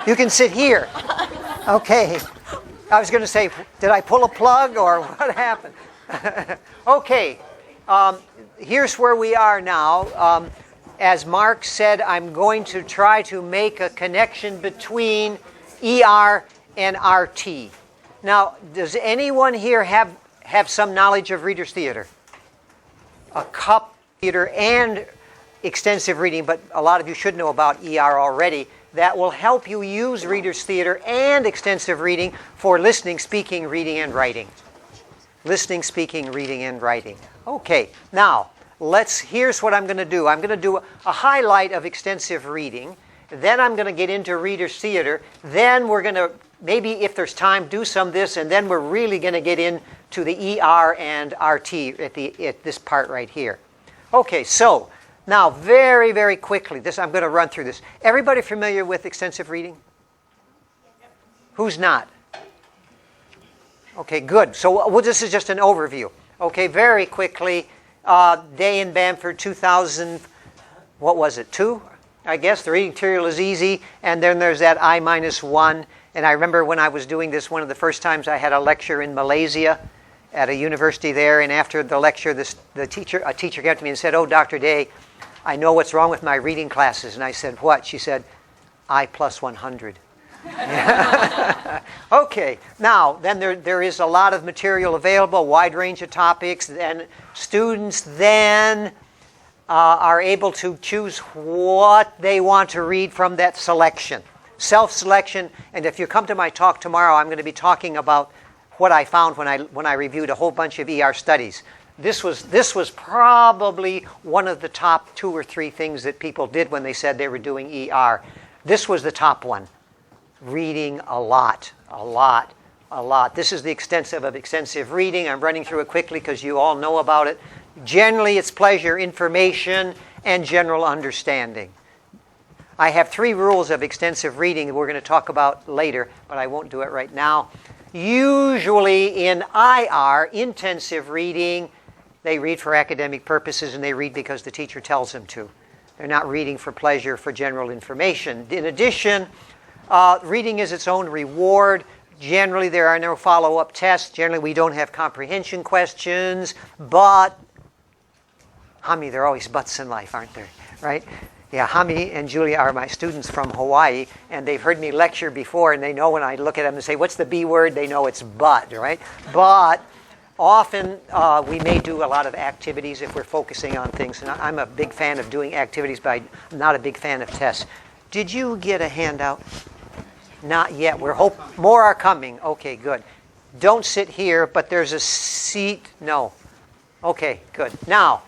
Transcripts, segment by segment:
You can sit here. Okay. I was going to say, did I pull a plug or what happened? Okay. Here's where we are now. As Mark said, I'm going to try to make a connection between ER and RT. Now, does anyone here have some knowledge of Reader's Theater? A cup theater and extensive reading, but a lot of you should know about ER already. That will help you use Reader's Theater and extensive reading for listening, speaking, reading, and writing. Listening, speaking, reading, and writing. Okay, now, here's what I'm going to do. I'm going to do a highlight of extensive reading. Then I'm going to get into Reader's Theater. Then we're going to, maybe if there's time, do some of this, and then we're really going to get into the ER and RT at this part right here. Okay, so now, very, very quickly, I'm going to run through this. Everybody familiar with extensive reading? Who's not? Okay, good. So this is just an overview. Okay, very quickly, Day in Bamford, 2000, what was it, 2? I guess the reading material is easy, and then there's that I-1. And I remember when I was doing this, one of the first times I had a lecture in Malaysia at a university there, and after the lecture, a teacher came to me and said, "Oh, Dr. Day, I know what's wrong with my reading classes." And I said, "What?" She said, I+100. Okay, now, then there is a lot of material available, a wide range of topics, and students then are able to choose what they want to read from that selection. Self-selection, and if you come to my talk tomorrow, I'm going to be talking about what I found when I reviewed a whole bunch of ER studies. This was probably one of the top 2 or 3 things that people did when they said they were doing ER. This was the top one. Reading a lot. This is the extensive of extensive reading. I'm running through it quickly because you all know about it. Generally, it's pleasure, information, and general understanding. I have 3 rules of extensive reading that we're going to talk about later, but I won't do it right now. Usually in IR, intensive reading, they read for academic purposes and they read because the teacher tells them to. They're not reading for pleasure, for general information. In addition, reading is its own reward. Generally, there are no follow-up tests. Generally, we don't have comprehension questions. But, Hami, there are always buts in life, aren't there? Right? Yeah, Hami and Julia are my students from Hawaii, and they've heard me lecture before, and they know when I look at them and say, "What's the B word?" They know it's but, right? But often we may do a lot of activities if we're focusing on things. And I'm a big fan of doing activities, but I'm not a big fan of tests. Did you get a handout? Not yet. More are coming. Okay, good. Don't sit here, but there's a seat. No. Okay, good. Now,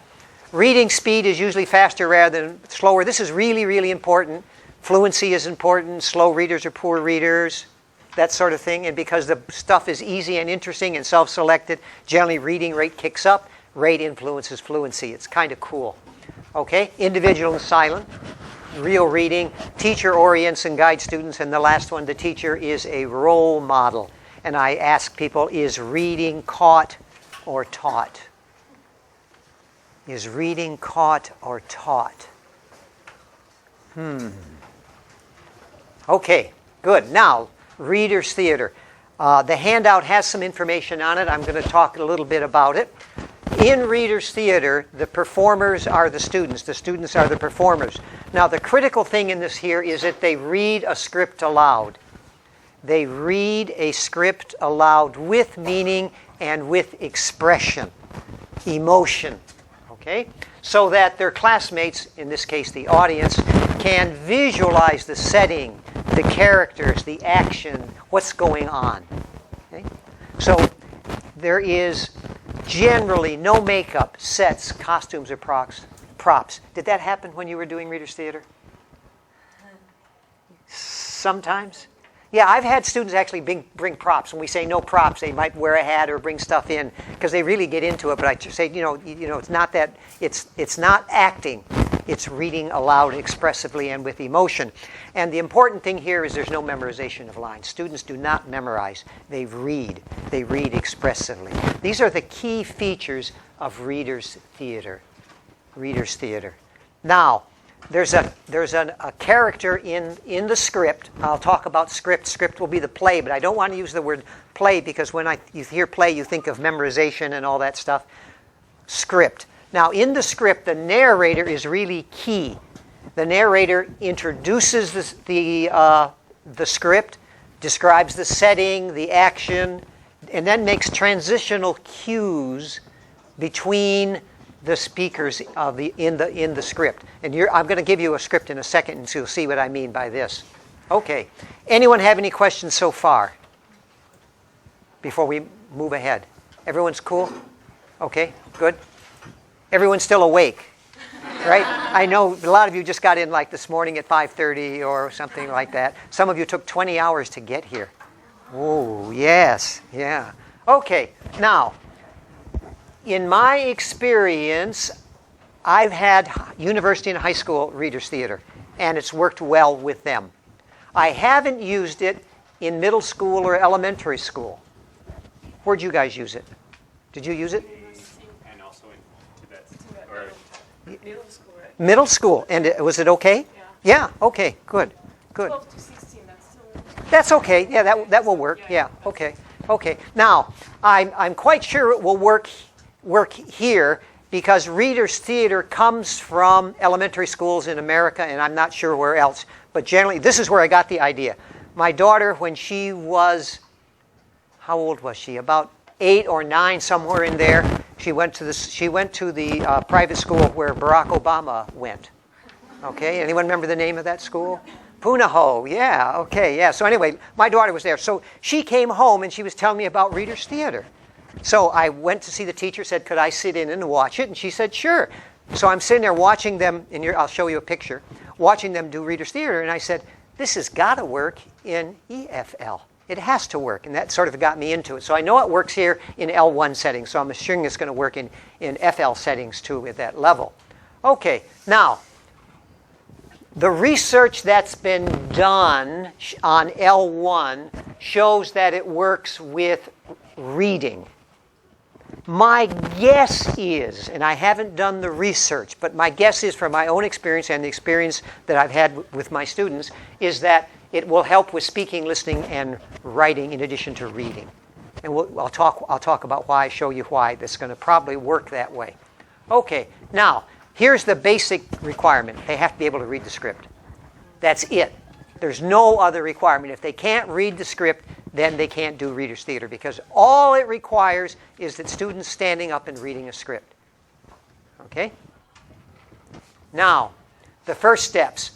reading speed is usually faster rather than slower. This is really, really important. Fluency is important. Slow readers are poor readers. That sort of thing. And because the stuff is easy and interesting and self-selected, generally reading rate kicks up. Rate influences fluency. It's kind of cool. Okay? Individual and silent. Real reading. Teacher orients and guides students. And the last one, the teacher is a role model. And I ask people, is reading caught or taught? Is reading caught or taught? Okay, good. Now, Reader's Theater. The handout has some information on it. I'm going to talk a little bit about it. In Reader's Theater, the performers are the students. The students are the performers. Now, the critical thing in this here is that they read a script aloud. They read a script aloud with meaning and with expression, emotion. Okay? So that their classmates, in this case the audience, can visualize the setting, the characters, the action, what's going on. Okay? So there is generally no makeup, sets, costumes, or props. Did that happen when you were doing Reader's Theater? sometimes. Yeah, I've had students actually bring props. When we say no props, they might wear a hat or bring stuff in because they really get into it. But I just say, it's not that. It's not acting. It's reading aloud expressively and with emotion. And the important thing here is there's no memorization of lines. Students do not memorize. They read. They read expressively. These are the key features of reader's theater. Reader's theater. Now, there's a character in the script. I'll talk about script. Script will be the play, but I don't want to use the word play because when you hear play, you think of memorization and all that stuff. Script. Now, in the script, the narrator is really key. The narrator introduces the script, describes the setting, the action, and then makes transitional cues between the speakers in the script. And I'm going to give you a script in a second, and so you'll see what I mean by this. Okay. Anyone have any questions so far before we move ahead? Everyone's cool? Okay, good. Everyone's still awake, right? I know a lot of you just got in like this morning at 5:30 or something like that. Some of you took 20 hours to get here. Oh, yes, yeah. Okay, now, in my experience, I've had university and high school readers theater, and it's worked well with them. I haven't used it in middle school or elementary school. Where'd you guys use it? Did you use it? And also in Tibet. Or Middle school, right? Middle school. And was it okay? Yeah. Yeah, okay, good, good. 12 to 16, that's still... That's okay. Yeah, that will work. Yeah, okay. Okay. Now, I'm quite sure it will work here because readers theater comes from elementary schools in America, and I'm not sure where else. But generally, this is where I got the idea. My daughter, when she was, how old was she? About 8 or 9, somewhere in there. She went to the private school where Barack Obama went. Okay, anyone remember the name of that school? Punahou, yeah, okay, yeah. So anyway, my daughter was there. So she came home and she was telling me about readers theater. So I went to see the teacher, said, could I sit in and watch it? And she said, sure. So I'm sitting there watching them, and I'll show you a picture, watching them do readers theater. And I said, this has got to work in EFL. It has to work. And that sort of got me into it. So I know it works here in L1 settings. So I'm assuming it's going to work in FL settings too at that level. Okay, now, the research that's been done on L1 shows that it works with reading. My guess is, and I haven't done the research, but my guess is from my own experience and the experience that I've had with my students, is that it will help with speaking, listening, and writing in addition to reading. And I'll talk about why, show you why that's going to probably work that way. Okay, now, here's the basic requirement. They have to be able to read the script. That's it. There's no other requirement. If they can't read the script, then they can't do readers theater because all it requires is that students standing up and reading a script. Okay? Now, the first steps.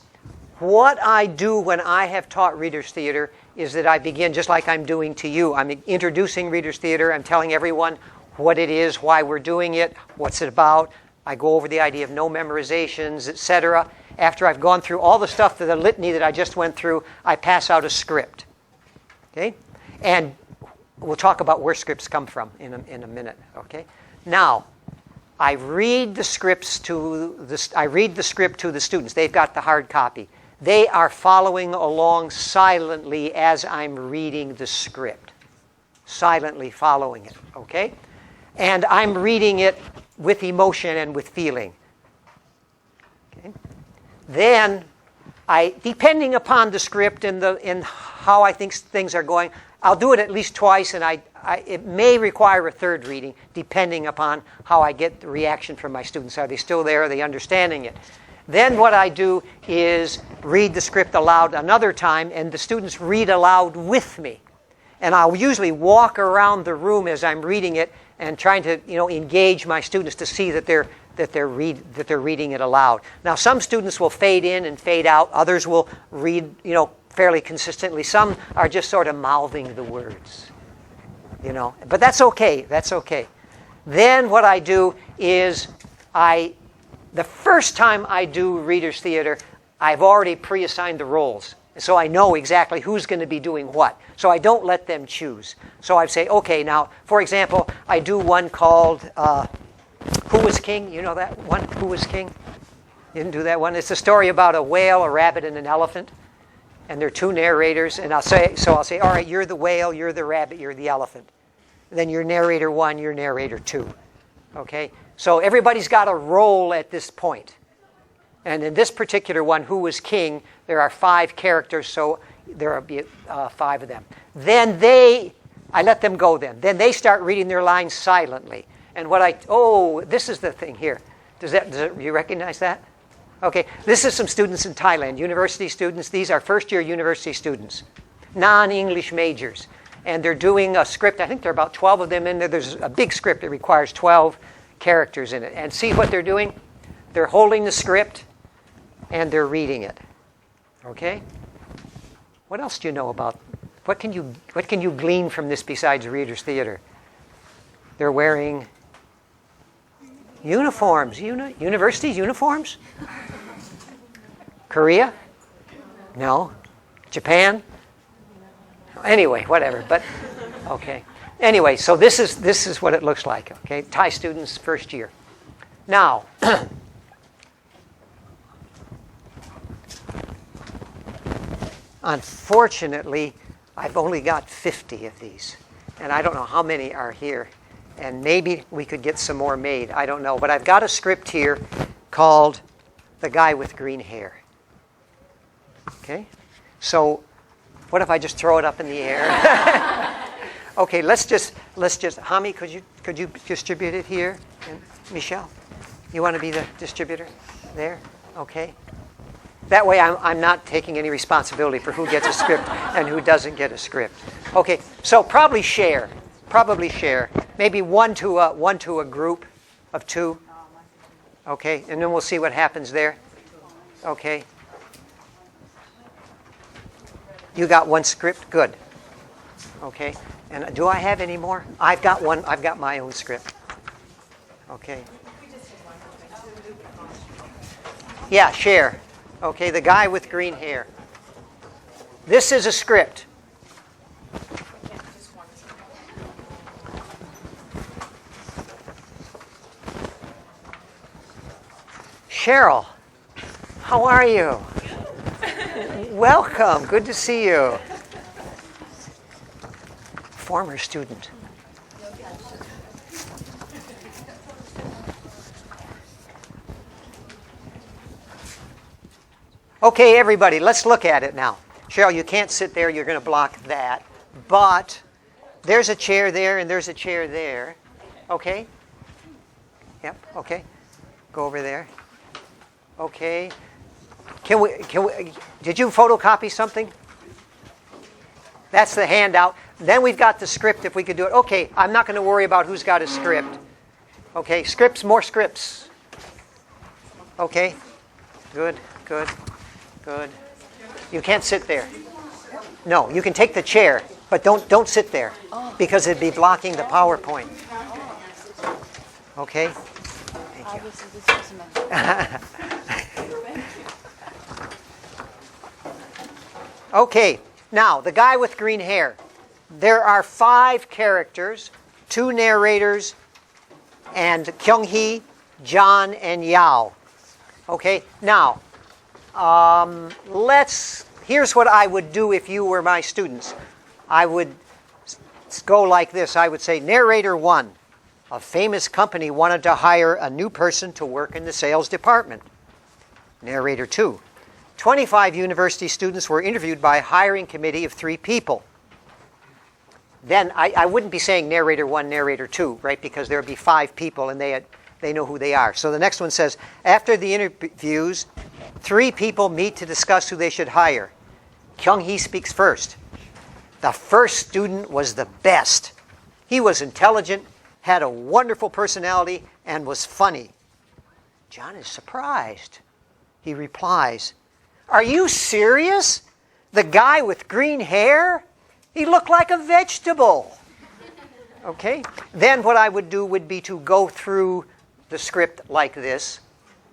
What I do when I have taught readers theater is that I begin just like I'm doing to you. I'm introducing readers theater. I'm telling everyone what it is, why we're doing it, what's it about. I go over the idea of no memorizations, etc. After I've gone through all the stuff, the litany that I just went through, I pass out a script. Okay? And we'll talk about where scripts come from in a minute. Okay? Now, I read the script to the students. They've got the hard copy. They are following along silently as I'm reading the script. Silently following it. Okay? And I'm reading it with emotion and with feeling. Okay? Then, depending upon the script and how I think things are going, I'll do it at least twice, and it may require a third reading, depending upon how I get the reaction from my students. Are they still there? Are they understanding it? Then what I do is read the script aloud another time, and the students read aloud with me. And I'll usually walk around the room as I'm reading it and trying to, engage my students to see that they're reading it aloud. Now, some students will fade in and fade out. Others will read, fairly consistently. Some are just sort of mouthing the words, But that's okay. That's okay. Then what I do is the first time I do readers theater, I've already pre-assigned the roles. So I know exactly who's going to be doing what. So I don't let them choose. So I say, okay, now, for example, I do one called Who Was King? You know that one? Who Was King? You didn't do that one? It's a story about a whale, a rabbit, and an elephant. And there are two narrators. And I'll say, all right, you're the whale, you're the rabbit, you're the elephant. And then you're narrator 1, you're narrator 2. Okay? So everybody's got a role at this point. And in this particular one, Who Was King, there are 5 characters, so there are 5 of them. Then I let them go then. Then they start reading their lines silently. And this is the thing here. You recognize that? Okay, this is some students in Thailand, university students. These are first-year university students, non-English majors. And they're doing a script. I think there are about 12 of them in there. There's a big script that requires 12 characters in it. And see what they're doing? They're holding the script and they're reading it. Okay? What else do you know about? What can you glean from this besides Reader's Theater? They're wearing uniforms. University uniforms? Korea? No. Japan? Anyway, whatever. But okay. Anyway, so this is what it looks like. Okay, Thai students, first year. Now, unfortunately, I've only got 50 of these, and I don't know how many are here. And maybe we could get some more made. I don't know, but I've got a script here called "The Guy with Green Hair." Okay, so what if I just throw it up in the air? Okay, let's just. Hami, could you distribute it here? And Michelle, you want to be the distributor there? Okay. That way, I'm not taking any responsibility for who gets a script and who doesn't get a script. Okay, so probably share. Maybe one to a group of 2. Okay, and then we'll see what happens there. Okay. You got one script? Good. Okay. And do I have any more? I've got one. I've got my own script. Okay. Yeah, share. Okay, The Guy with Green Hair. This is a script. Cheryl, how are you? Welcome. Good to see you. Former student. Okay, everybody, let's look at it now. Cheryl, you can't sit there. You're going to block that. But there's a chair there and there's a chair there. Okay? Yep, okay. Go over there. Okay. Can we, did you photocopy something? That's the handout. Then we've got the script if we could do it. Okay, I'm not going to worry about who's got a script. Okay, scripts, more scripts. Okay, good. You can't sit there. No, you can take the chair, but don't sit there because it'd be blocking the PowerPoint. Okay? Thank you. Okay, now, The Guy with Green Hair. There are 5 characters, 2 narrators, and Kyung-hee, John, and Yao. Okay, now, here's what I would do if you were my students. I would go like this. I would say, Narrator 1, a famous company wanted to hire a new person to work in the sales department. Narrator 2, 25 university students were interviewed by a hiring committee of 3 people. Then I wouldn't be saying Narrator 1, Narrator 2, right? Because there would be 5 people and they know who they are. So the next one says, after the interviews, 3 people meet to discuss who they should hire. Kyung-hee speaks first. The first student was the best. He was intelligent, had a wonderful personality, and was funny. John is surprised. He replies, "Are you serious? The guy with green hair? He looked like a vegetable." Okay? Then what I would do would be to go through the script like this.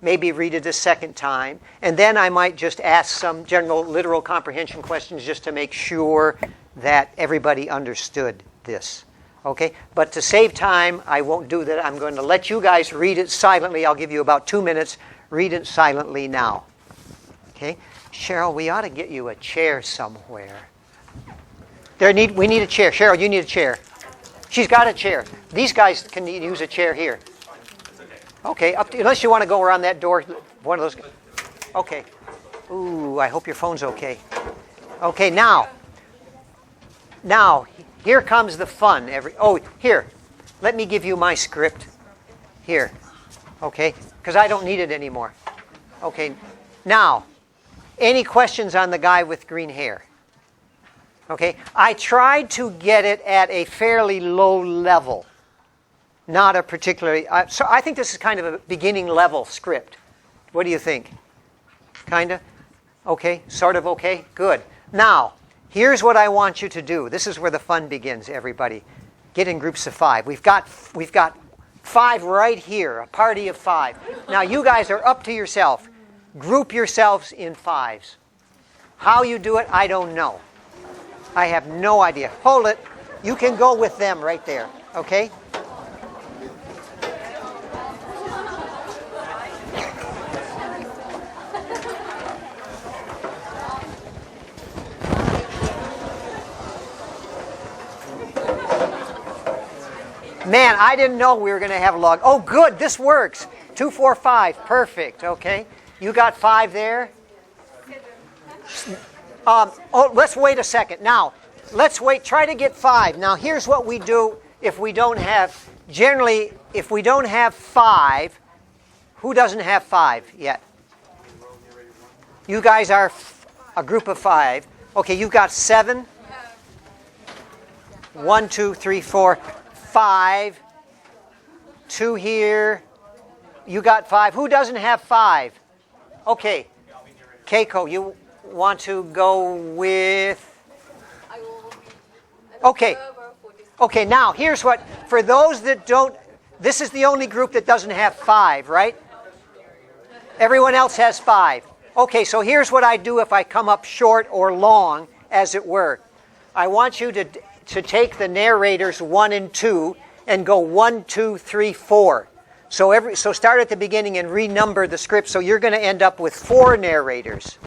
maybe read it a second time, and then I might just ask some general literal comprehension questions just to make sure that everybody understood this. Okay? But to save time, I won't do that. I'm going to let you guys read it silently. I'll give you about 2 minutes. Read it silently now. Okay? Cheryl, we ought to get you a chair somewhere. We need a chair. Cheryl, you need a chair. She's got a chair. These guys can use a chair here. Okay, unless you want to go around that door, one of those. Okay. Ooh, I hope your phone's okay. Okay, now, here comes the fun. Here, let me give you my script. Here, okay, because I don't need it anymore. Okay, now, any questions on the guy with green hair? Okay, I tried to get it at a fairly low level. Not a particularly... so I think this is kind of a beginning level script. What do you think? Kind of? Okay? Sort of okay? Good. Now, here's what I want you to do. This is where the fun begins, everybody. Get in groups of 5. We've got 5 right here, a party of 5. Now, you guys are up to yourself. Group yourselves in 5s. How you do it, I don't know. I have no idea. Hold it. You can go with them right there. Okay? Man, I didn't know we were going to have a log. Oh, good. This works. 2, 4, 5. Perfect. Okay. You got 5 there? Let's wait a second. Now, let's wait. Try to get 5. Now, here's what we do if we don't have... Generally, if we don't have 5, who doesn't have 5 yet? You guys are a group of 5. Okay, you've got 7. 1, 2, 3, 4, 5. 2 here. You got 5. Who doesn't have 5? Okay. Keiko, you want to go with... Okay. Okay, now, here's what... For those that don't... This is the only group that doesn't have 5, right? Everyone else has 5. Okay, so here's what I do if I come up short or long, as it were. I want you to take the narrators 1 and 2 and go 1, 2, 3, 4. So start at the beginning and renumber the script. So you're going to end up with 4 narrators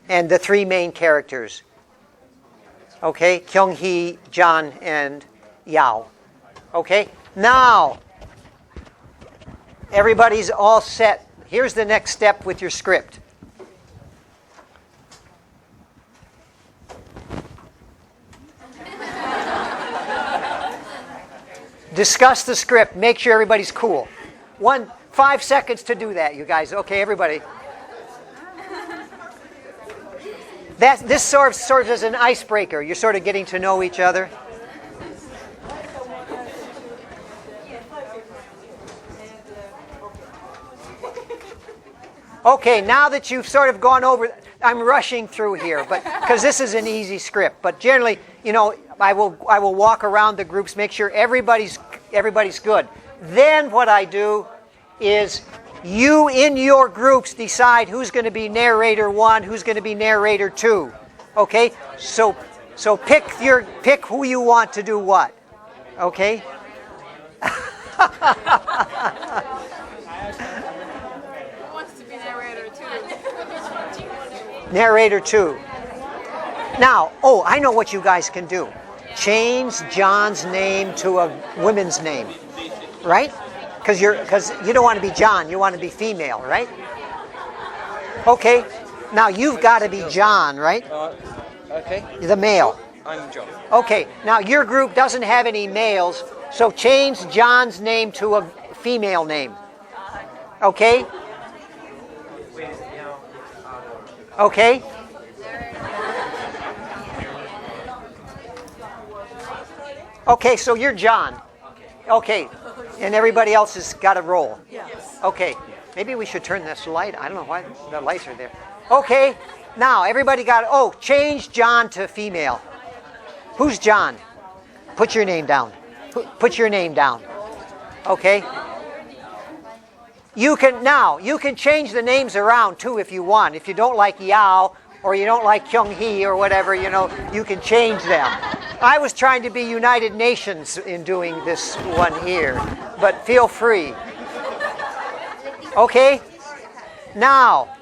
and the 3 main characters. Okay, Kyung-hee, John, and Yao. Okay, now everybody's all set. Here's the next step with your script. Discuss the script. Make sure everybody's cool. 5 seconds to do that, you guys. Okay, everybody. This serves as an icebreaker. You're sort of getting to know each other. Okay, now that you've sort of gone over, I'm rushing through here, but because this is an easy script. But generally, you know, I will walk around the groups, make sure everybody's good. Then what I do is you in your groups decide who's going to be narrator 1, who's going to be narrator 2. Okay? So pick who you want to do what. Okay? Who wants to be narrator 2? Narrator 2. Now, I know what you guys can do. Change John's name to a woman's name. Right? Because you don't want to be John, you want to be female, right? Okay. Now you've got to be John, right? Okay. The male. I'm John. Okay. Now your group doesn't have any males, so change John's name to a female name. Okay? Okay? Okay, so you're John. Okay. And everybody else has got a role. Yes. Okay. Maybe we should turn this light. I don't know why the lights are there. Okay. Now, everybody got... change John to female. Who's John? Put your name down. Put your name down. Okay. You can change the names around too if you want. If you don't like Yao or you don't like Kyung-hee or whatever, you can change them. I was trying to be United Nations in doing this one here, but feel free. Okay? Now,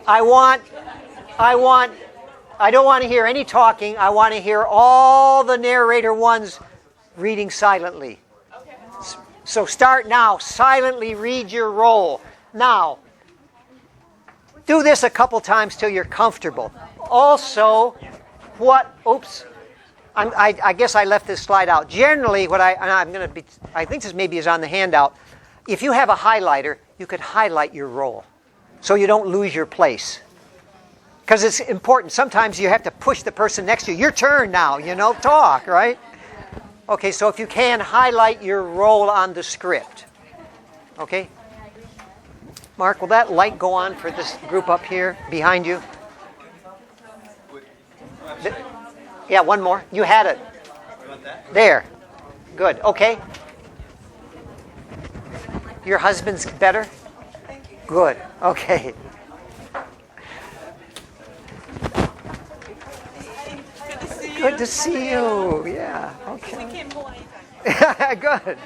I don't want to hear any talking. I want to hear all the narrator ones reading silently. So start now. Silently read your role. Now, do this a couple times till you're comfortable. Also, I guess I left this slide out. Generally, I think this maybe is on the handout. If you have a highlighter, you could highlight your role so you don't lose your place. Because it's important. Sometimes you have to push the person next to you. Your turn now, talk, right? Okay, so if you can, highlight your role on the script. Okay? Mark, will that light go on for this group up here behind you? Yeah, one more. You had it. There. Good. Okay. Your husband's better? Good. Okay. Good to see you. Yeah. Okay. Good.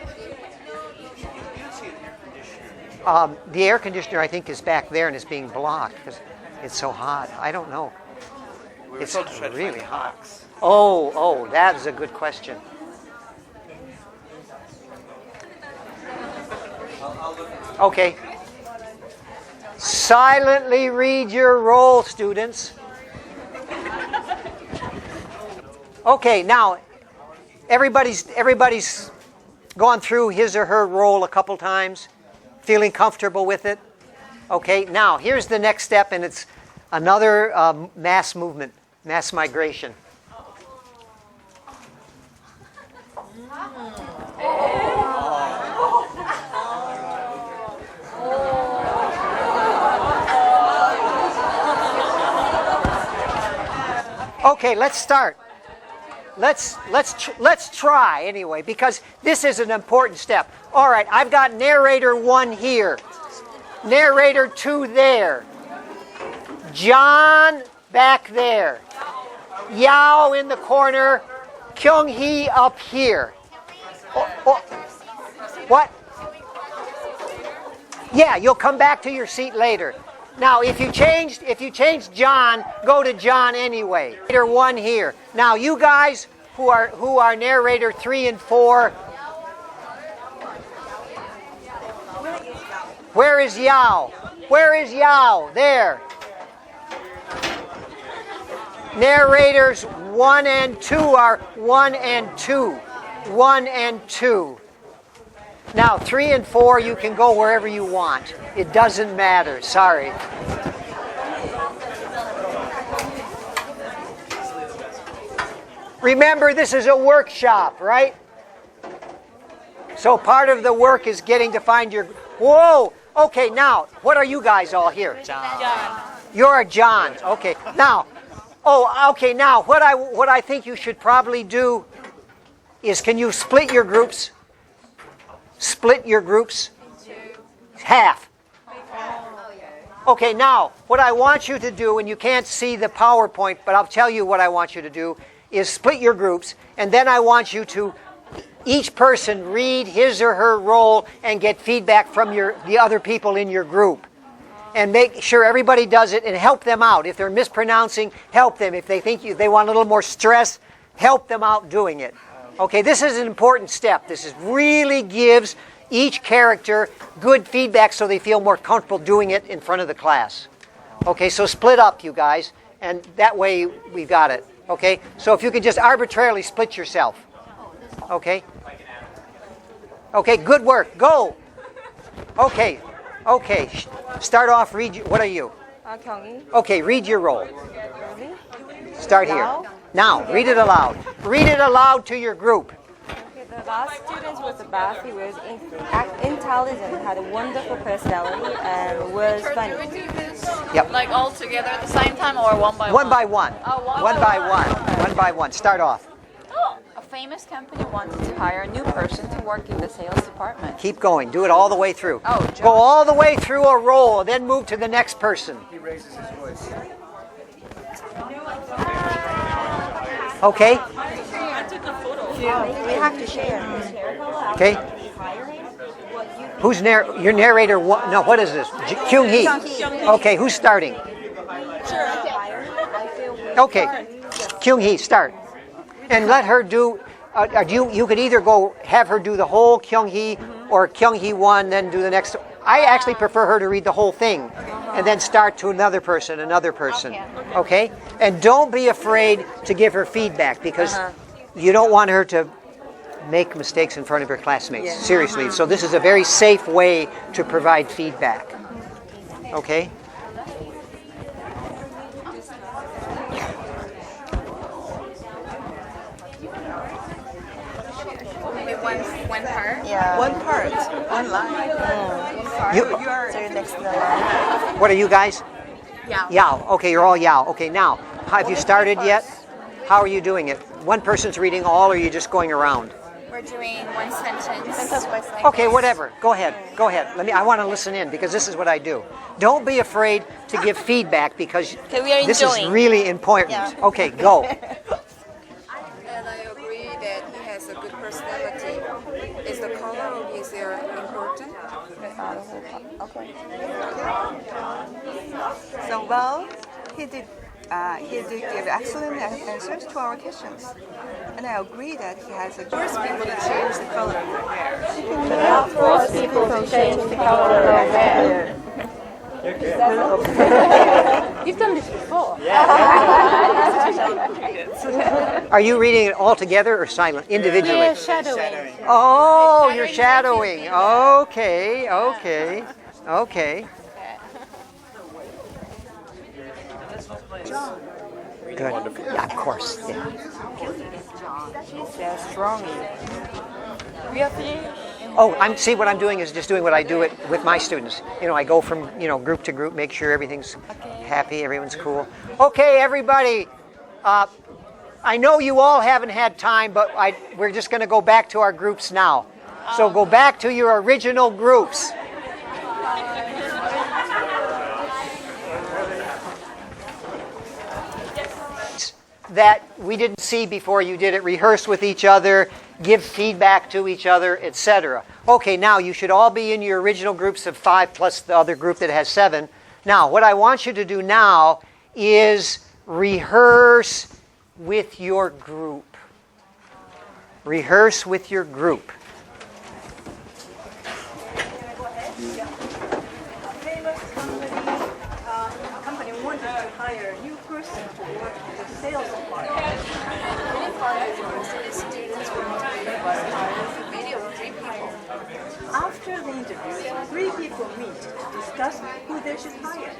The air conditioner, I think, is back there and is being blocked because it's so hot. I don't know. It's really hot. Oh, that is a good question. Okay. Silently read your role, students. Okay, now everybody's gone through his or her role a couple times, feeling comfortable with it. Okay, now here's the next step, and it's another mass movement, mass migration. Okay, let's start. Let's try anyway, because this is an important step. All right, I've got narrator 1 here, narrator 2 there, John back there, Yao in the corner, Kyung-hee up here. What? Yeah, you'll come back to your seat later. Now, if you changed John, go to John anyway. Narrator 1 here. Now, you guys who are narrator 3 and 4. Where is Yao? Where is Yao? There. Narrators 1 and 2 are 1 and 2. 1 and 2. Now, 3 and 4, you can go wherever you want. It doesn't matter. Sorry. Remember, this is a workshop, right? So part of the work is getting to find your... Whoa! Okay, now, what are you guys all here? John. You're a John. Okay, now... Oh, okay, now, what I think you should probably do is, can you split your groups? Split your groups? Half. Okay, now, what I want you to do, and you can't see the PowerPoint, but I'll tell you what I want you to do, is split your groups, and then I want you to, each person, read his or her role and get feedback from the other people in your group. And make sure everybody does it and help them out. If they're mispronouncing, help them. If they think they want a little more stress, help them out doing it. Okay, this is an important step. Really gives each character good feedback so they feel more comfortable doing it in front of the class. Okay, so split up, you guys, and that way we've got it. Okay, so if you can just arbitrarily split yourself. Okay? Okay, good work. Go. Okay. Start off, what are you? Kyung-hee. Okay, read your role. Start here. Now, read it aloud. Read it aloud to your group. Okay, the last student was the best. He was intelligent, had a wonderful personality, and was funny. Do we do this Yep. like all together at the same time or one by one? One by one. Oh, One by one. One by one. Start off. Oh, a famous company wanted to hire a new person to work in the sales department. Keep going. Do it all the way through. Oh, Go John. all the way through a role, then move to the next person. He raises his voice. Okay? We have to share. Okay? Who's your narrator? No, what is this? Kyung Hee. Okay, who's starting? Okay, Kyung Hee, start. And let her do, you could either have her do the whole Kyung Hee or Kyung Hee one, then do the next. I actually prefer her to read the whole thing and then start to another person. Okay? And don't be afraid to give her feedback because you don't want her to make mistakes in front of her classmates. Seriously. So this is a very safe way to provide feedback. Okay? One part. Yeah. One part, one line. You, So you're next to the line. what are you guys? Yeah. Yao. Okay, you're all Yao. Okay, now, have you started yet? How are you doing it? One person's reading all, or are you just going around? We're doing one sentence. Okay, whatever. Go ahead. I want to listen in because this is what I do. Don't be afraid to give feedback because we are this is enjoying. really important. Yeah. Okay, go. And I agree that he has a good personality. Is the color of his hair important? Okay. So well, he did give excellent answers to our questions. And I agree that he has a force people to change the color of their hair. Force people to change the color of their hair. You've done this before. Are you reading it all together or silent, individually? Yeah, shadowing. Oh, you're shadowing. Okay. Good. Yeah, of course. Yeah. They're strong. Oh, see what I'm doing is just doing what I do it with my students. I go from group to group, make sure everything's happy, everyone's cool. Okay, everybody. I know you all haven't had time, but we're just going to go back to our groups now. So go back to your original groups. That we didn't see before you did it. Rehearse with each other, give feedback to each other, etc. Okay, now you should all be in your original groups of 5 plus the other group that has 7. Now, what I want you to do now is rehearse with your group. Rehearse with your group. Famous company wanted to hire a new person to work in the sales department. After the interview, 3 people meet to discuss who they should hire.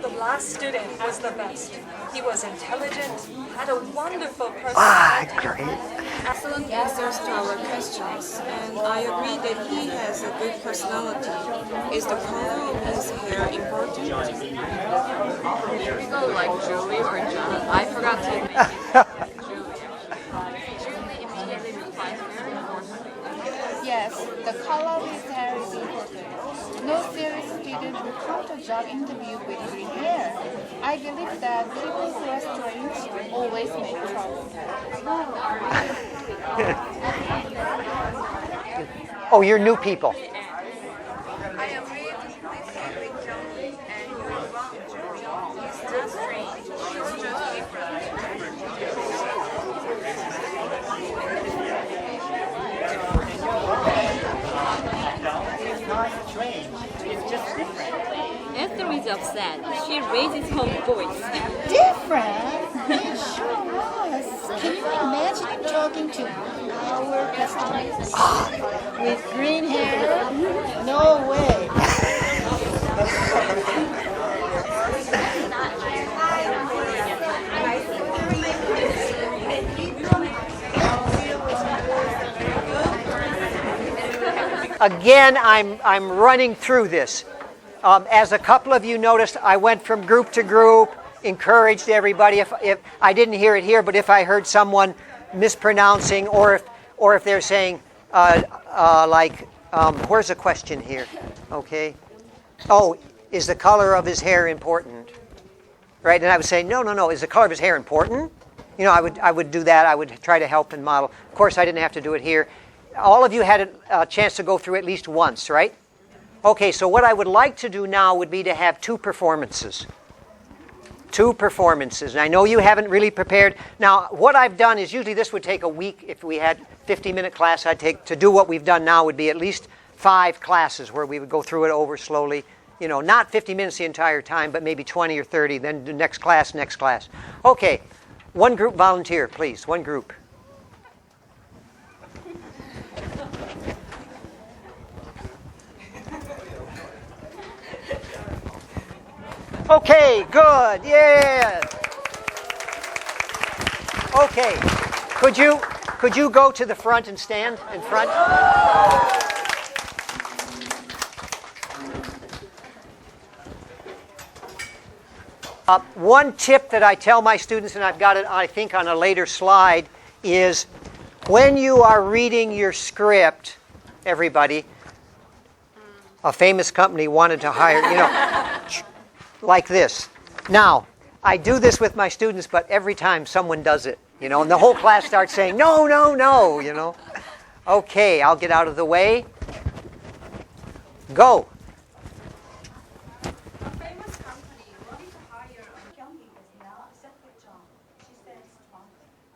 The last student was the best. He was intelligent, had a wonderful personality. Great. Excellent answers to our questions, and I agree that he has a good personality. Is the color of his hair important? Should we go like Julie or John? I forgot to make it Julie. Julie immediately replies, very important. Yes, the color of his hair is important. No serious student will come to a job interview with green hair. I believe that people who are strange always make trouble. Oh, you're new people. I agree with John, and you're wrong, Julie. He's not strange. He's just different. Esther is upset. She raises her voice. Different? It sure was. Can you imagine talking to our customers with green hair? No way. Again, I'm running through this. As a couple of you noticed, I went from group to group, encouraged everybody, if I didn't hear it here, but if I heard someone mispronouncing, or if they're saying, where's the question here? Okay. Oh, is the color of his hair important? Right? And I would say, no. Is the color of his hair important? You know, I would do that. I would try to help and model. Of course, I didn't have to do it here. All of you had a chance to go through at least once, right? Okay, so what I would like to do now would be to have 2 performances. 2 performances. And I know you haven't really prepared. Now, what I've done is usually this would take a week. If we had 50-minute class, I'd take to do what we've done now would be at least 5 classes where we would go through it over slowly. You know, not 50 minutes the entire time, but maybe 20 or 30. Then the next class. Okay, one group volunteer, please. One group. Okay, good. Yeah. Okay. Could you go to the front and stand in front? One tip that I tell my students, and I've got it, I think, on a later slide, is when you are reading your script, everybody, a famous company wanted to hire, like this. Now, I do this with my students, but every time someone does it, and the whole class starts saying, no, Okay, I'll get out of the way. Go.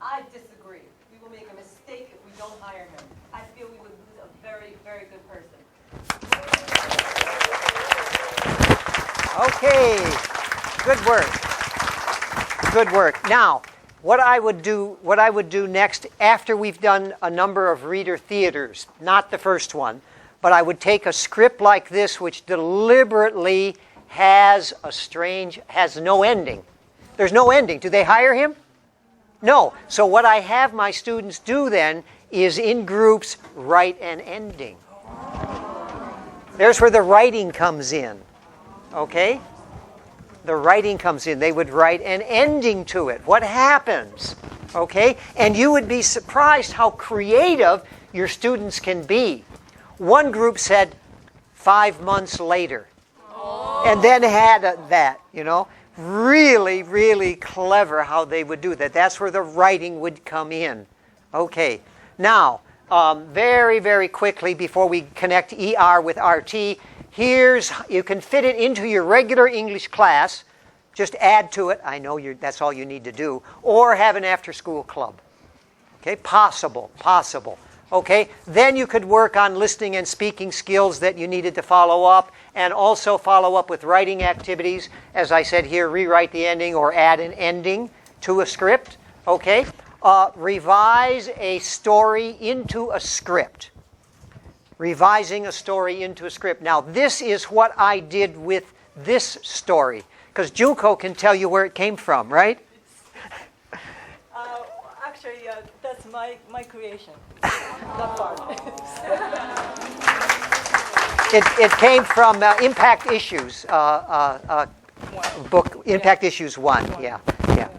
I disagree. We will make a mistake if we don't hire him. I feel we would lose a very, very good person. Okay, good work. Good work. Now, what I would do next, after we've done a number of reader theaters, not the first one, but I would take a script like this, which deliberately has no ending. There's no ending. Do they hire him? No. So what I have my students do then is in groups write an ending. There's where the writing comes in. Okay? The writing comes in. They would write an ending to it. What happens? Okay? And you would be surprised how creative your students can be. One group said 5 months later. And then had that, Really, really clever how they would do that. That's where the writing would come in. Okay. Now, very, very quickly before we connect ER with RT, you can fit it into your regular English class. Just add to it. I know that's all you need to do. Or have an after-school club. Okay? Possible. Okay? Then you could work on listening and speaking skills that you needed to follow up, and also follow up with writing activities. As I said here, rewrite the ending or add an ending to a script. Okay? Revise a story into a script. Revising a story into a script. Now, this is what I did with this story, because Junko can tell you where it came from, right? Actually, that's my creation. That part. It came from Impact Issues book. Impact Issues 1. Yeah.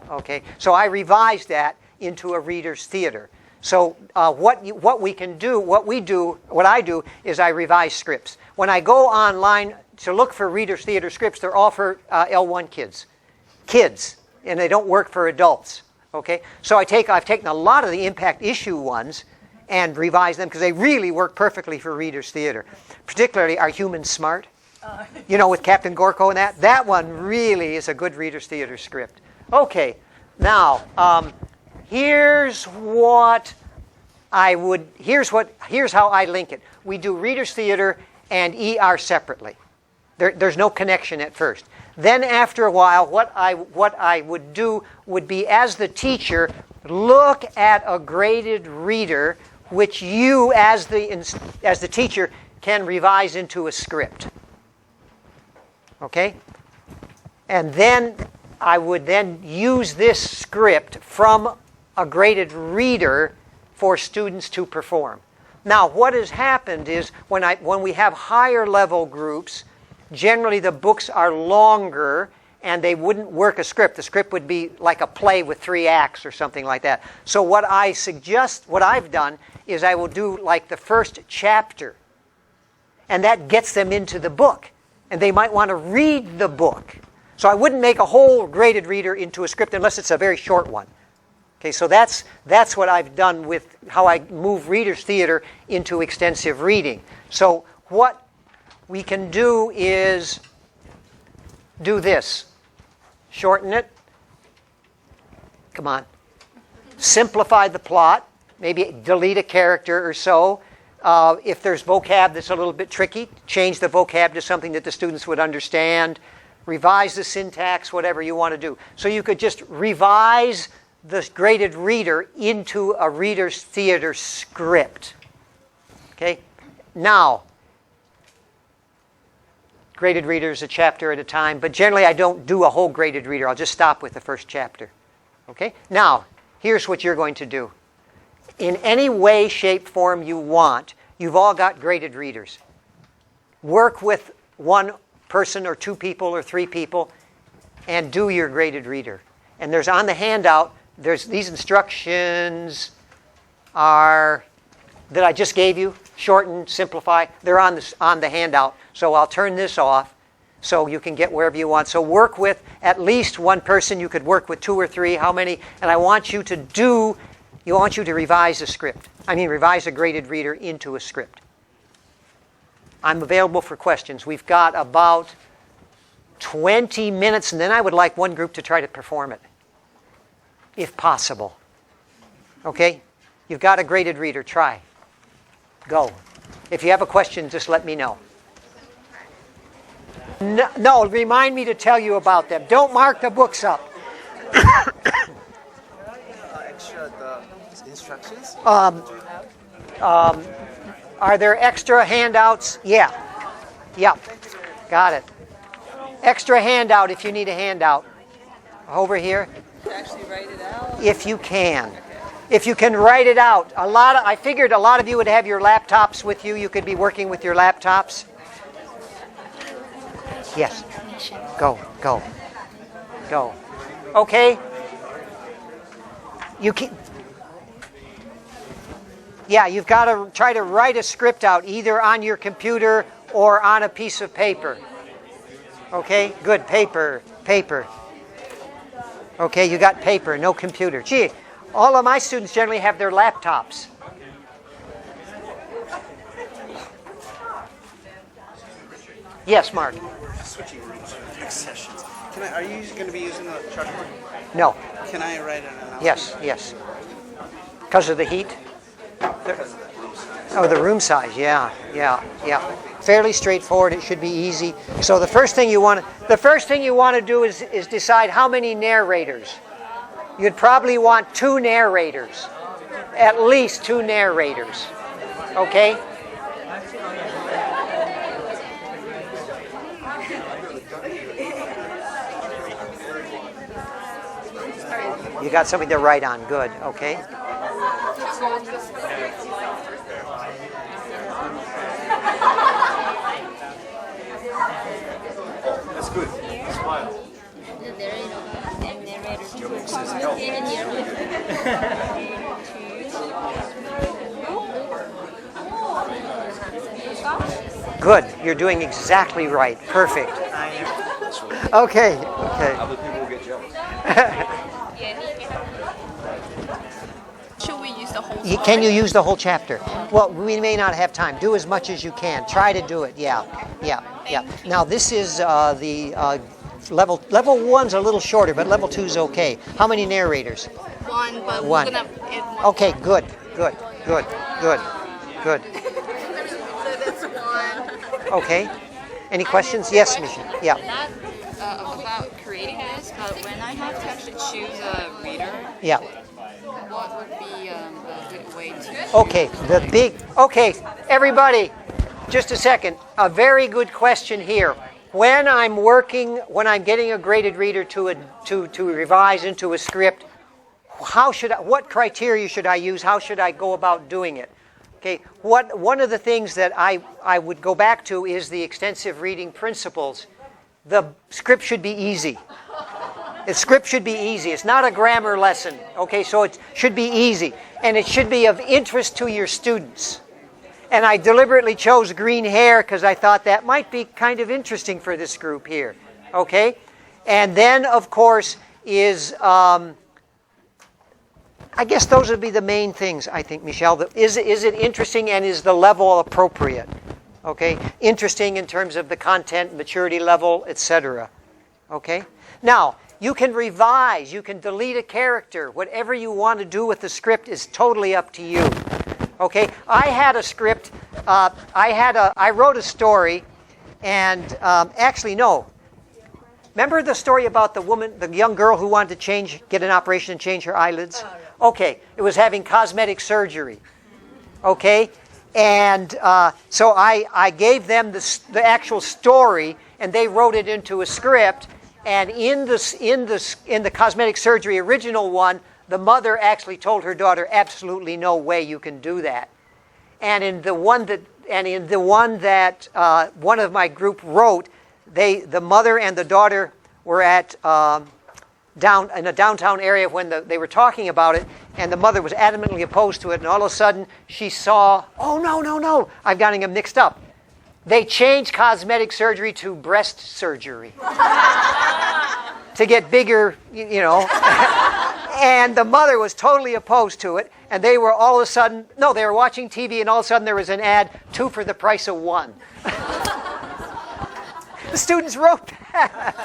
Okay. So I revised that into a reader's theater. So what I do is I revise scripts. When I go online to look for reader's theater scripts, they're all for L1 kids, and they don't work for adults. Okay, so I've taken a lot of the Impact Issue ones and revised them because they really work perfectly for reader's theater. Particularly, Are Humans Smart? With Captain Gorko and that. That one really is a good reader's theater script. Okay, now here's how I link it. We do reader's theater and ER separately. There's no connection at first. Then after a while, what I would do would be, as the teacher, look at a graded reader, which you, as the teacher, can revise into a script. Okay? And then I would then use this script from a graded reader for students to perform. Now, what has happened is when we have higher level groups, generally the books are longer, and they wouldn't work a script. The script would be like a play with 3 acts or something like that. So what I've done is I will do like the first chapter, and that gets them into the book, and they might want to read the book. So I wouldn't make a whole graded reader into a script unless it's a very short one. Okay, so that's what I've done with how I move readers' theater into extensive reading. So what we can do is do this. Shorten it. Come on. Simplify the plot. Maybe delete a character or so. If there's vocab that's a little bit tricky, change the vocab to something that the students would understand. Revise the syntax, whatever you want to do. So you could just revise the graded reader into a reader's theater script. Okay? Now, graded readers a chapter at a time, but generally I don't do a whole graded reader. I'll just stop with the first chapter. Okay? Now, here's what you're going to do. In any way, shape, form you want, you've all got graded readers. Work with one person or 2 people or 3 people and do your graded reader. And there's on the handout, there's these instructions are that I just gave you, shorten, simplify. They're on the handout. So I'll turn this off so you can get wherever you want. So work with at least one person. You could work with 2 or 3, how many? And I want you to revise a script. Revise a graded reader into a script. I'm available for questions. We've got about 20 minutes, and then I would like one group to try to perform it, if possible. Okay? You've got a graded reader. Try. Go. If you have a question, just let me know. No, remind me to tell you about them. Don't mark the books up. Extra the instructions? Are there extra handouts? Yeah. Got it. Extra handout if you need a handout. Over here. Actually write it out. If you can. If you can write it out. I figured a lot of you would have your laptops with you. You could be working with your laptops. Yes. Go. Okay. You've got to try to write a script out either on your computer or on a piece of paper. Okay, good. Paper. Okay, you got paper, no computer. Gee, all of my students generally have their laptops. Yes, Mark. Switching rooms for the next sessions. Are you going to be using the chalkboard? No. Can I write an announcement? Yes. Because of the heat? The room size. Yeah. Fairly straightforward. It should be easy. So the first thing you want to do is decide how many narrators. You'd probably want 2 narrators, at least 2 narrators. Okay. You got something to write on. Good. Okay. That's good. Smile. Good. You're doing exactly right. Perfect. Okay. Other people will get jealous. Should we use the whole Can you use the whole chapter? Well, we may not have time. Do as much as you can. Try to do it. Yeah. Now this is the level 1's a little shorter, but level 2's okay. How many narrators? 1, but One. we're gonna add 1. Okay, good. So that's 1. Okay. Any questions? Yes, Misha. Yeah. Not about creating this, but when I have to actually choose a reader, Yeah. what would be a good way to? Okay, everybody, just a second. A very good question here. When I'm getting a graded reader to revise into a script, what criteria should I use? How should I go about doing it? Okay, one of the things that I would go back to is the extensive reading principles the script should be easy. The script should be easy. It's not a grammar lesson. Okay, so it should be easy. And it should be of interest to your students. And I deliberately chose green hair because I thought that might be kind of interesting for this group here. Okay? And then, of course, is, I guess those would be the main things, I think, Michelle. Is it interesting and is the level appropriate? Okay? Interesting in terms of the content, maturity level, etc. Okay? Now, you can revise, you can delete a character. Whatever you want to do with the script is totally up to you. Okay? I had a script, I wrote a story, and actually, no. Remember the story about the woman, the young girl who wanted to get an operation and change her eyelids? Okay, it was having cosmetic surgery. Okay? And so I gave them the actual story, and they wrote it into a script. And in the cosmetic surgery original one, the mother actually told her daughter, "Absolutely no way you can do that." And in the one that one of my group wrote, the mother and the daughter were at in a downtown area when they were talking about it, and the mother was adamantly opposed to it. And all of a sudden, she saw, "Oh no! I've gotten them mixed up." They changed cosmetic surgery to breast surgery to get bigger, you know. And the mother was totally opposed to it. And they were all of a sudden, they were watching TV, and all of a sudden there was an ad, 2 for the price of 1. The students wrote that.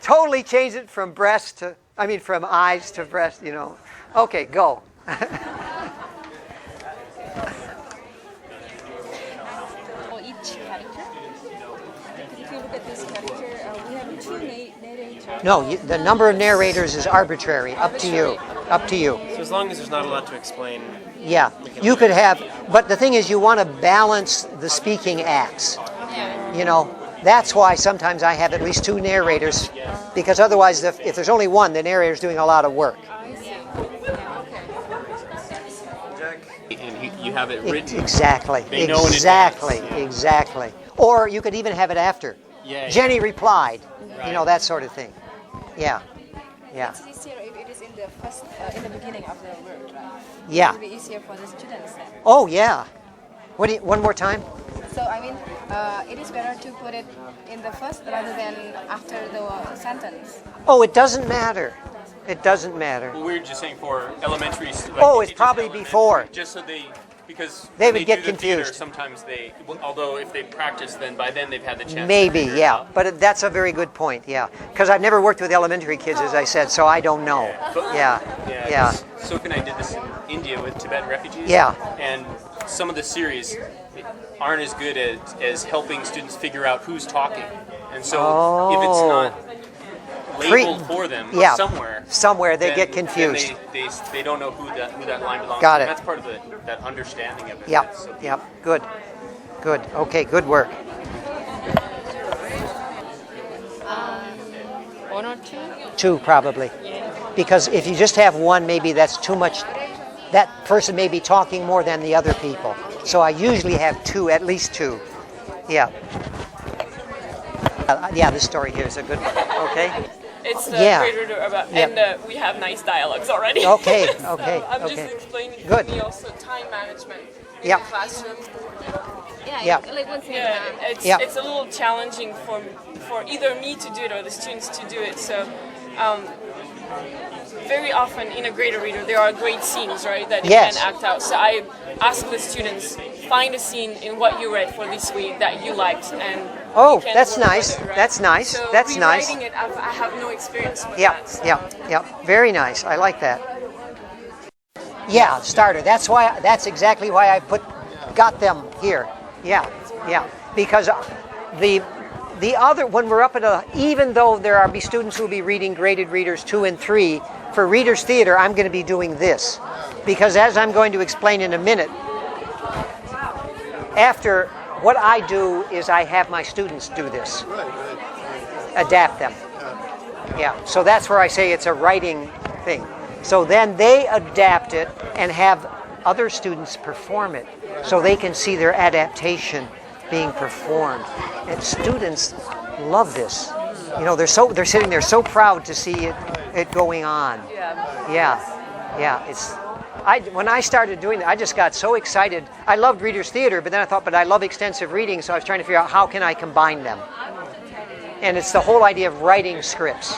Totally changed it from from eyes to breast, you know. Okay, go. Each character. If you look at this character, we have 2 narrators. No, the number of narrators is arbitrary. Up to you. Up to you. So as long as there's not a lot to explain. Yeah, you could have, but the thing is, you want to balance the speaking acts. You know, that's why sometimes I have at least 2 narrators, because otherwise, if there's only one, the narrator's doing a lot of work. And you have it written. Exactly. They know in exactly. advance. Yeah. Exactly. Or you could even have it after. Yeah. Jenny replied. Right. You know, that sort of thing. Yeah. Yeah. It's easier if it is in the beginning of the word, right? Yeah. It will be easier for the students then. Oh, yeah. One more time? So, I mean, it is better to put it in the first rather than after the sentence. Oh, it doesn't matter. It doesn't matter. Well, we were just saying for elementary. It's probably before. Just so because they when would get do the theater, confused. sometimes although if they practice, then by then they've had the chance. Maybe, to figure it yeah. out. But that's a very good point, yeah. Because I've never worked with elementary kids, as I said, so I don't know. Yeah. 'Cause Sophie and I did this in India with Tibetan refugees. Yeah. And some of the series aren't as good as helping students figure out who's talking. And so if it's not labeled for them somewhere they get confused. Then they don't know who that line belongs to. Got it. And that's part of that understanding of it. Yep, So yep, good. Okay, good work. 1 or 2? 2 probably. Because if you just have 1, maybe that's too much. That person may be talking more than the other people. So I usually have 2, at least 2. Yeah. This story here is a good one. Okay. It's the Yeah. great reader about, Yep. and we have nice dialogues already. Okay, So okay, I'm okay. just explaining Good. to me also time management in Yep. the classroom. Yeah. Like once It's a little challenging for either me to do it or the students to do it. So very often in a greater reader there are great scenes, right, that you Yes. can act out. So I ask the students, find a scene in what you read for this week that you liked, and Oh, you can that's work with nice. it, right? That's nice. So That's nice. rewriting it, I have no experience with Yeah, that. So. yeah. Very nice. I like that. Yeah, starter. That's exactly why I got them here. Yeah. Because the other, when we're up at even though there be students who will be reading graded readers 2 and 3, for Readers Theater, I'm going to be doing this. Because as I'm going to explain in a minute, after what I do is I have my students do this. Adapt them. Yeah, so that's where I say it's a writing thing. So then they adapt it and have other students perform it so they can see their adaptation being performed. And students love this. You know, they're sitting there so proud to see it going on. Yeah. When I started doing that, I just got so excited. I loved Reader's Theater, but then I thought, but I love extensive reading, so I was trying to figure out how can I combine them. And it's the whole idea of writing scripts.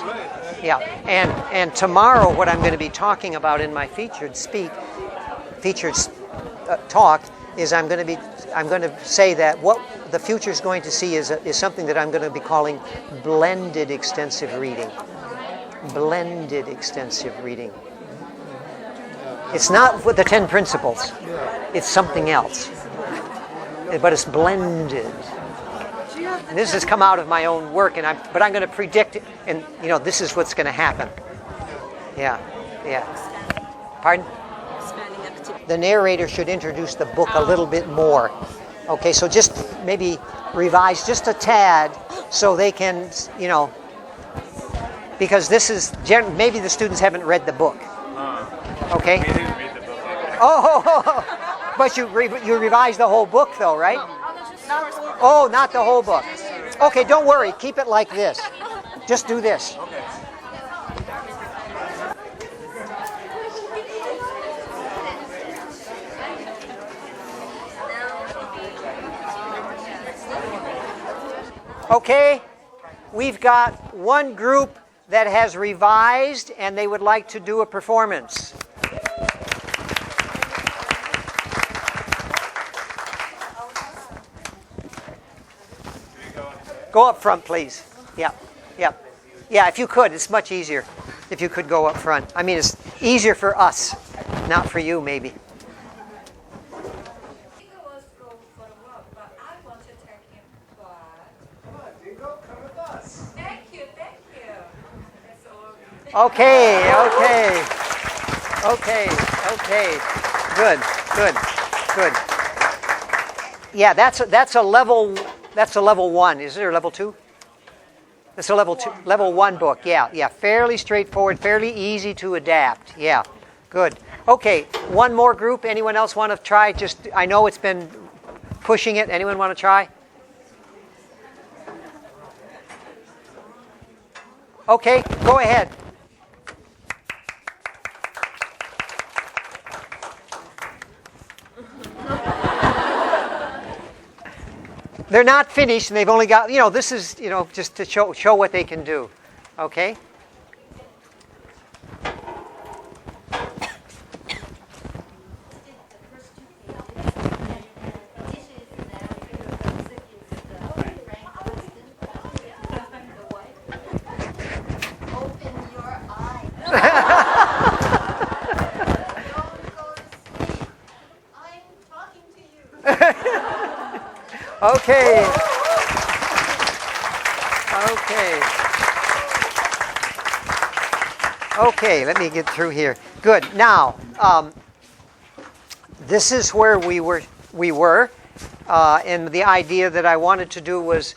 Yeah, and tomorrow what I'm going to be talking about in my featured talk is I'm going to say that what the future is going to see is something that I'm going to be calling blended extensive reading. Blended extensive reading. It's not with the 10 principles. It's something else. But it's blended. And this has come out of my own work, but I'm going to predict it, and this is what's going to happen. Yeah. Pardon? The narrator should introduce the book a little bit more. Okay, so just maybe revise just a tad so they can, because this is maybe the students haven't read the book. Okay. We didn't read the book. Oh, but you revised the whole book though, right? Oh, not the whole book. Okay, don't worry. Keep it like this. Just do this. Okay, we've got one group that has revised and they would like to do a performance. Go up front, please. Yeah. If you could, it's much easier if you could go up front. I mean, it's easier for us, not for you, maybe. Okay. Good. Yeah, that's a level 1. Is there a level 2? That's a level 1 book. Yeah. Fairly straightforward, fairly easy to adapt. Yeah. Good. Okay, one more group. Anyone else want to try? I know it's been pushing it. Anyone want to try? Okay, go ahead. They're not finished, and they've only got, this is, just to show what they can do. Okay? Okay, let me get through here. Good. Now, this is where we were, and the idea that I wanted to do was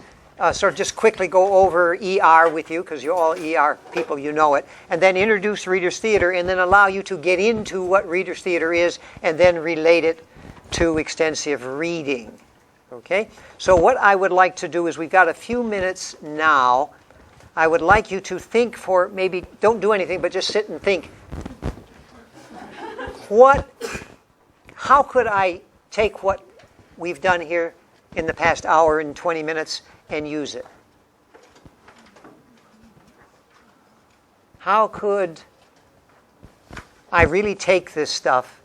sort of just quickly go over ER with you, because you're all ER people, you know it, and then introduce Reader's Theater, and then allow you to get into what Reader's Theater is, and then relate it to extensive reading. Okay? So what I would like to do is, we've got a few minutes now. I would like you to think for maybe, don't do anything, but just sit and think. How could I take what we've done here in the past hour and 20 minutes and use it? How could I really take this stuff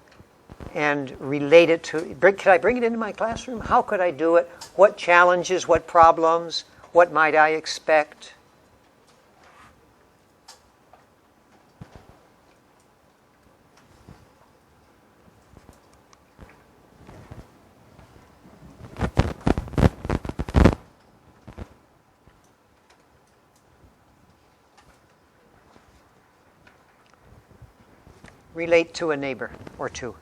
and relate it to, could I bring it into my classroom? How could I do it? What challenges, what problems, what might I expect? Relate to a neighbor or two.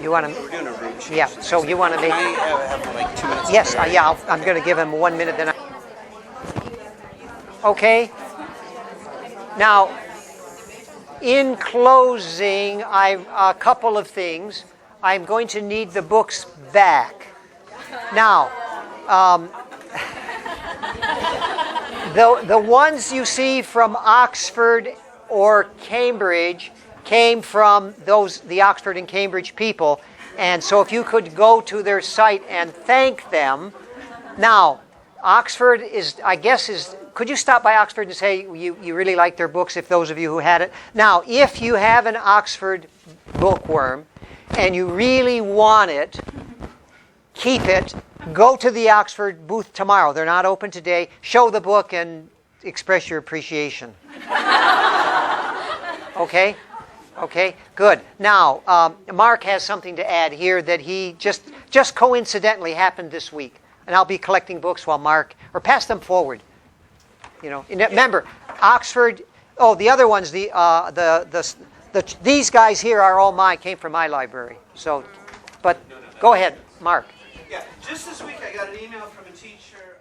You want We're to? doing a room change. Yeah. So you want to Can make? I have like 2 minutes? Yes. Yeah. I'm going to give him 1 minute. Then. Okay. Now, in closing, a couple of things. I'm going to need the books back. Now, the ones you see from Oxford or Cambridge came from the Oxford and Cambridge people, and so if you could go to their site and thank them. Now, Oxford could you stop by Oxford and say you really like their books, if those of you who had it? Now, if you have an Oxford bookworm and you really want it, keep it. Go to the Oxford booth tomorrow. They're not open today. Show the book and express your appreciation. Okay? Okay, good. Now, Mark has something to add here that he just coincidentally happened this week. And I'll be collecting books while Mark, or pass them forward. You know, and remember, Oxford. Oh, the other ones. These guys here are all came from my library. So, but go ahead, Mark. Yeah, just this week I got an email from a teacher.